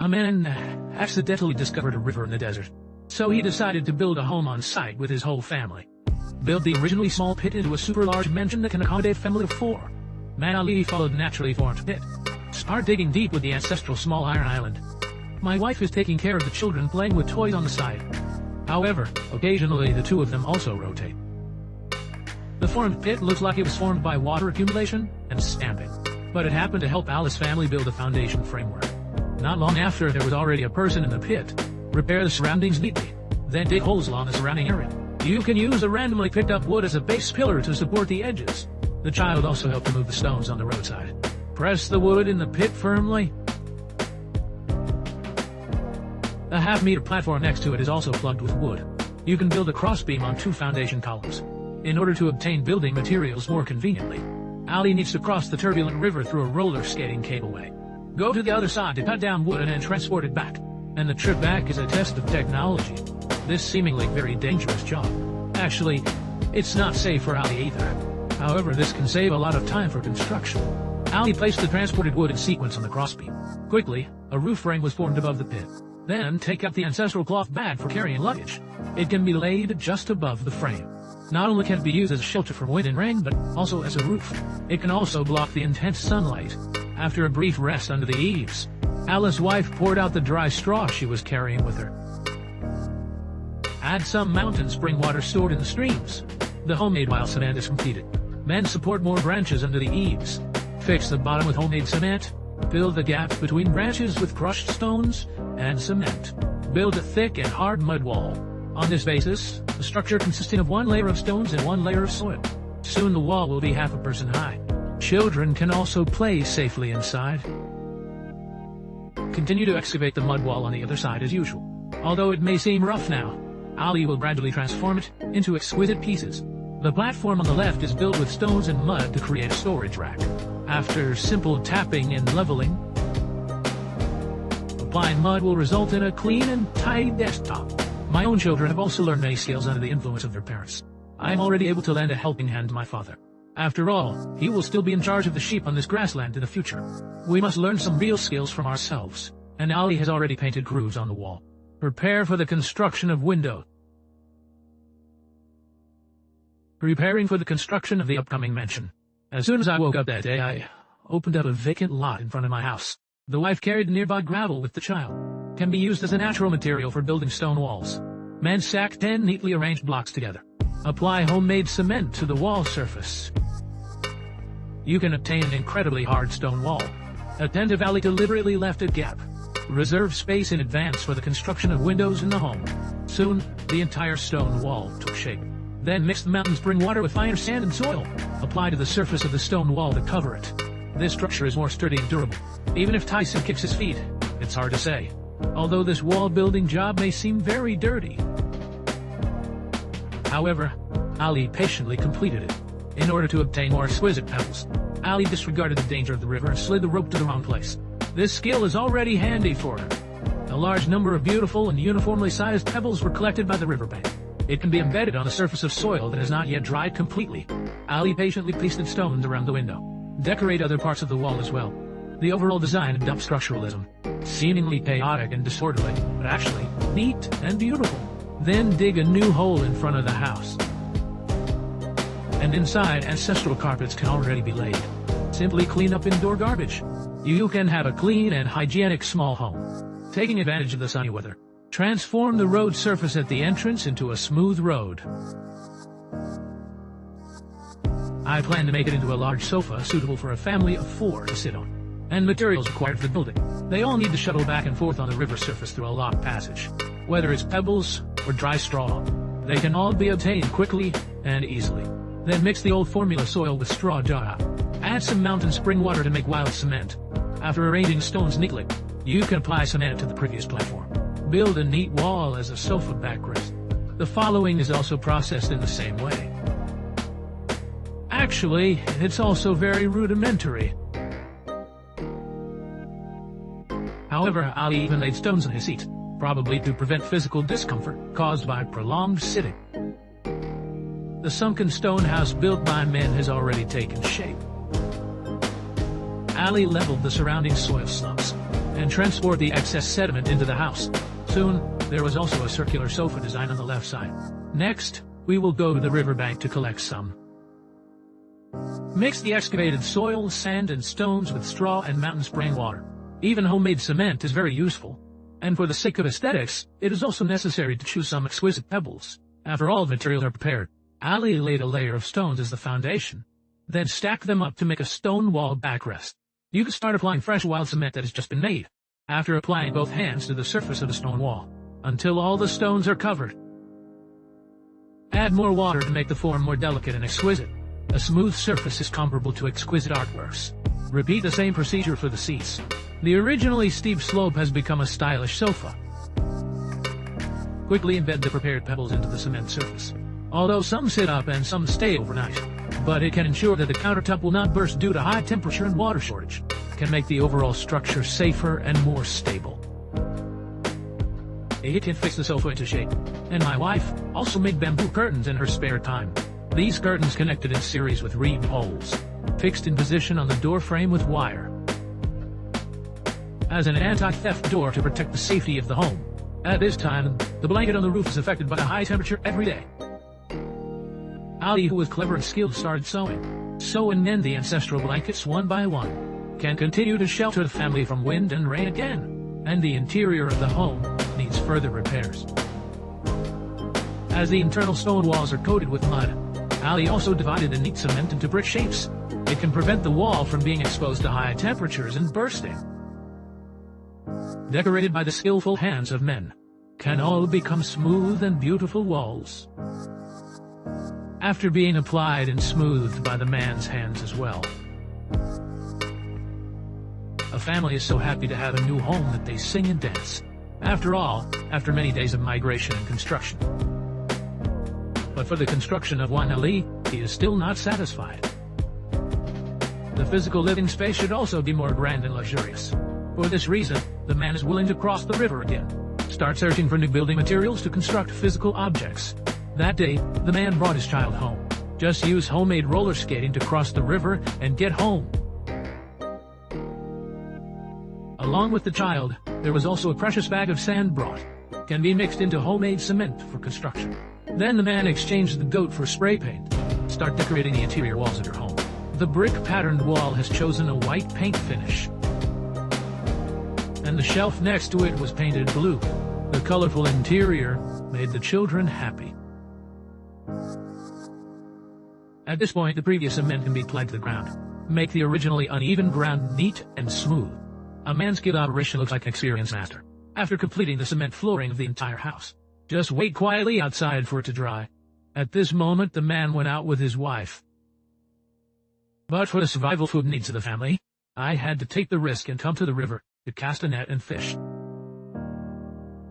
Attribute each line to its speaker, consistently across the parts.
Speaker 1: A man accidentally discovered a river in the desert, so he decided to build a home on site with his whole family. Build the originally small pit into a super large mansion that can accommodate a family of 4. Man Ali followed the naturally formed pit. Start digging deep with the ancestral small iron island. My wife is taking care of the children playing with toys on the side. However, occasionally the two of them also rotate. The formed pit looks like it was formed by water accumulation and stamping, but it happened to help Alice's family build a foundation framework. Not long after, there was already a person in the pit. Repair the surroundings neatly, then dig holes along the surrounding area. You can use a randomly picked up wood as a base pillar to support the edges. The child also helped remove the stones on the roadside. Press the wood in the pit firmly. A half-meter platform next to it is also plugged with wood. You can build a crossbeam on 2 foundation columns. In order to obtain building materials more conveniently, Ali needs to cross the turbulent river through a roller skating cableway. Go to the other side to cut down wood and then transport it back. And the trip back is a test of technology. This seemingly very dangerous job. Actually, it's not safe for Ali either. However, this can save a lot of time for construction. Ali placed the transported wood in sequence on the crossbeam. Quickly, a roof frame was formed above the pit. Then take out the ancestral cloth bag for carrying luggage. It can be laid just above the frame. Not only can it be used as a shelter from wind and rain, but also as a roof. It can also block the intense sunlight. After a brief rest under the eaves, Alice's wife poured out the dry straw she was carrying with her. Add some mountain spring water stored in the streams. The homemade wall cement is completed. Men support more branches under the eaves. Fix the bottom with homemade cement. Fill the gaps between branches with crushed stones and cement. Build a thick and hard mud wall. On this basis, the structure consisting of 1 layer of stones and 1 layer of soil. Soon the wall will be half a person high. Children can also play safely inside. Continue to excavate the mud wall on the other side as usual. Although it may seem rough now, Ali will gradually transform it into exquisite pieces. The platform on the left is built with stones and mud to create a storage rack. After simple tapping and leveling, applying mud will result in a clean and tidy desktop. My own children have also learned many skills under the influence of their parents. I am already able to lend a helping hand to my father. After all, he will still be in charge of the sheep on this grassland in the future. We must learn some real skills from ourselves. And Ali has already painted grooves on the wall. Prepare for the construction of windows. Preparing for the construction of the upcoming mansion. As soon as I woke up that day, I opened up a vacant lot in front of my house. The wife carried the nearby gravel with the child. Can be used as a natural material for building stone walls. Men stack 10 neatly arranged blocks together. Apply homemade cement to the wall surface. You can obtain an incredibly hard stone wall. Attentive Ali deliberately left a gap. Reserve space in advance for the construction of windows in the home. Soon, the entire stone wall took shape. Then mix the mountain spring water with finer sand and soil. Apply to the surface of the stone wall to cover it. This structure is more sturdy and durable. Even if Tyson kicks his feet, it's hard to say. Although this wall building job may seem very dirty. However, Ali patiently completed it. In order to obtain more exquisite pebbles, Ali disregarded the danger of the river and slid the rope to the wrong place. This skill is already handy for her. A large number of beautiful and uniformly sized pebbles were collected by the riverbank. It can be embedded on a surface of soil that has not yet dried completely. Ali patiently pasted stones around the window. Decorate other parts of the wall as well. The overall design adopts structuralism. Seemingly chaotic and disorderly, but actually neat and beautiful. Then dig a new hole in front of the house. And inside, ancestral carpets can already be laid. Simply clean up indoor garbage. You can have a clean and hygienic small home. Taking advantage of the sunny weather, transform the road surface at the entrance into a smooth road. I plan to make it into a large sofa suitable for a family of 4 to sit on. And materials required for the building. They all need to shuttle back and forth on the river surface through a locked passage. Whether it's pebbles or dry straw, they can all be obtained quickly and easily. Then mix the old formula soil with straw dye. Add some mountain spring water to make wild cement. After arranging stones neatly, you can apply cement to the previous platform. Build a neat wall as a sofa backrest. The following is also processed in the same way. Actually, it's also very rudimentary. However, Ali even laid stones on his seat, probably to prevent physical discomfort caused by prolonged sitting. The sunken stone house built by men has already taken shape. Ali leveled the surrounding soil slopes and transport the excess sediment into the house. Soon, there was also a circular sofa design on the left side. Next, we will go to the riverbank to collect some. Mix the excavated soil, sand and stones with straw and mountain spring water. Even homemade cement is very useful. And for the sake of aesthetics, it is also necessary to choose some exquisite pebbles. After all materials are prepared, Ali laid a layer of stones as the foundation, then stacked them up to make a stone wall backrest. You can start applying fresh wild cement that has just been made, after applying both hands to the surface of the stone wall, until all the stones are covered. Add more water to make the form more delicate and exquisite. A smooth surface is comparable to exquisite artworks. Repeat the same procedure for the seats. The originally steep slope has become a stylish sofa. Quickly embed the prepared pebbles into the cement surface. Although some sit up and some stay overnight, but it can ensure that the countertop will not burst due to high temperature and water shortage. Can make the overall structure safer and more stable. It can fix the sofa into shape. And my wife also made bamboo curtains in her spare time. These curtains connected in series with reed poles, fixed in position on the door frame with wire, as an anti-theft door to protect the safety of the home. At this time, the blanket on the roof is affected by the high temperature every day. Ali, who was clever and skilled, started sewing. Sew and mend the ancestral blankets one by one. Can continue to shelter the family from wind and rain again. And the interior of the home needs further repairs. As the internal stone walls are coated with mud, Ali also divided the neat cement into brick shapes. It can prevent the wall from being exposed to high temperatures and bursting. Decorated by the skillful hands of men, can all become smooth and beautiful walls. After being applied and smoothed by the man's hands as well. A family is so happy to have a new home that they sing and dance. After all, after many days of migration and construction. But for the construction of one Ali, he is still not satisfied. The physical living space should also be more grand and luxurious. For this reason, the man is willing to cross the river again. Start searching for new building materials to construct physical objects. That day, the man brought his child home. Just use homemade roller skating to cross the river and get home. Along with the child, there was also a precious bag of sand brought. Can be mixed into homemade cement for construction. Then the man exchanged the goat for spray paint. Start decorating the interior walls of your home. The brick-patterned wall has chosen a white paint finish, and the shelf next to it was painted blue. The colorful interior made the children happy. At this point, the previous cement can be applied to the ground. Make the originally uneven ground neat and smooth. A man's skilled operation looks like an experienced master. After completing the cement flooring of the entire house, just wait quietly outside for it to dry. At this moment, the man went out with his wife. But for the survival food needs of the family, I had to take the risk and come to the river to cast a net and fish.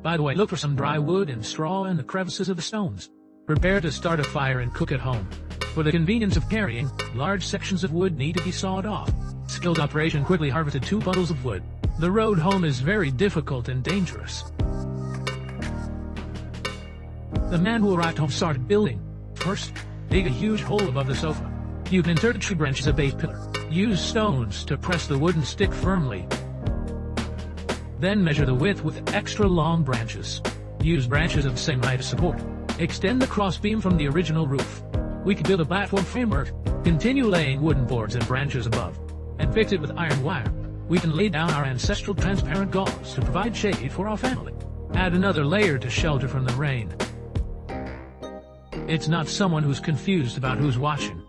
Speaker 1: By the way, look for some dry wood and straw in the crevices of the stones. Prepare to start a fire and cook at home. For the convenience of carrying, large sections of wood need to be sawed off. Skilled operation quickly harvested 2 bundles of wood. The road home is very difficult and dangerous. The man who arrived home started building. First, dig a huge hole above the sofa. You can insert a tree branch as a base pillar. Use stones to press the wooden stick firmly. Then measure the width with extra long branches. Use branches of the same height as support. Extend the crossbeam from the original roof. We can build a platform framework. Continue laying wooden boards and branches above, and fix it with iron wire. We can lay down our ancestral transparent gauze to provide shade for our family. Add another layer to shelter from the rain. It's not someone who's confused about who's watching.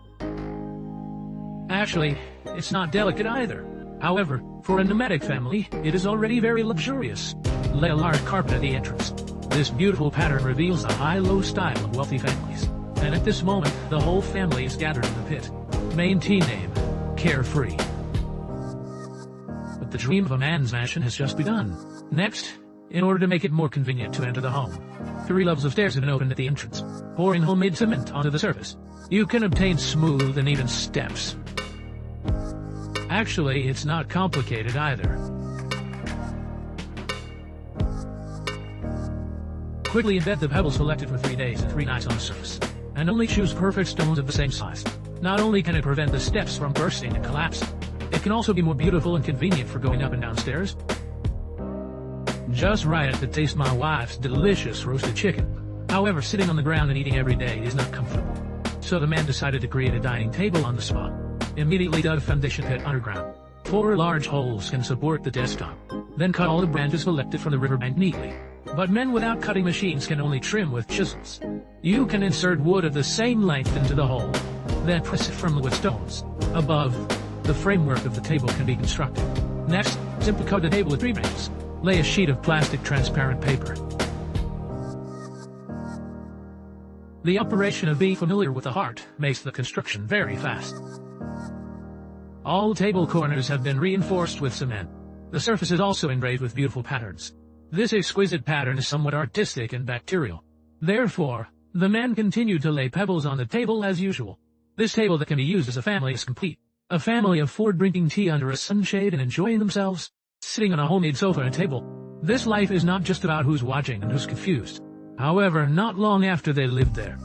Speaker 1: Actually, it's not delicate either. However, for a nomadic family, it is already very luxurious. Lay a large carpet at the entrance. This beautiful pattern reveals the high-low style of wealthy families. And at this moment, the whole family is gathered in the pit. Main team name, Carefree. But the dream of a man's mansion has just begun. Next, in order to make it more convenient to enter the home, 3 levels of stairs have been opened at the entrance. Pouring homemade cement onto the surface, you can obtain smooth and even steps. Actually, it's not complicated either. Quickly embed the pebbles selected for 3 days and 3 nights on the surface, and only choose perfect stones of the same size. Not only can it prevent the steps from bursting and collapsing, it can also be more beautiful and convenient for going up and down stairs. just right to taste my wife's delicious roasted chicken. However, sitting on the ground and eating every day is not comfortable. So the man decided to create a dining table on the spot. Immediately dug a foundation pit underground. 4 large holes can support the desktop. Then cut all the branches collected from the riverbank neatly. But men without cutting machines can only trim with chisels. You can insert wood of the same length into the hole, then press it firmly with stones. Above, the framework of the table can be constructed. Next, simply coat the table with 3 rings. Lay a sheet of plastic transparent paper. The operation of being familiar with the heart makes the construction very fast. All table corners have been reinforced with cement. The surface is also engraved with beautiful patterns. This exquisite pattern is somewhat artistic and bacterial. Therefore, the man continued to lay pebbles on the table as usual. This table that can be used as a family is complete. A family of 4 drinking tea under a sunshade and enjoying themselves, sitting on a homemade sofa and table. This life is not just about who's watching and who's confused. However, not long after they lived there,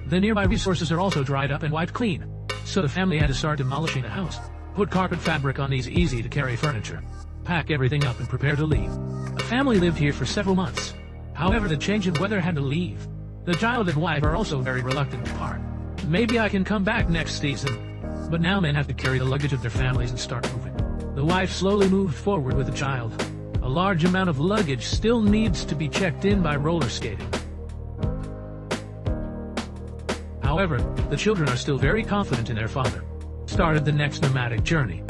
Speaker 1: the nearby resources are also dried up and wiped clean. So the family had to start demolishing the house. Put carpet fabric on these easy-to-carry furniture. Pack everything up and prepare to leave. The family lived here for several months. However, the change in weather had to leave. The child and wife are also very reluctant to part. Maybe I can come back next season. But now men have to carry the luggage of their families and start moving. The wife slowly moved forward with the child. A large amount of luggage still needs to be checked in by roller skating. However, the children are still very confident in their father. Started the next nomadic journey.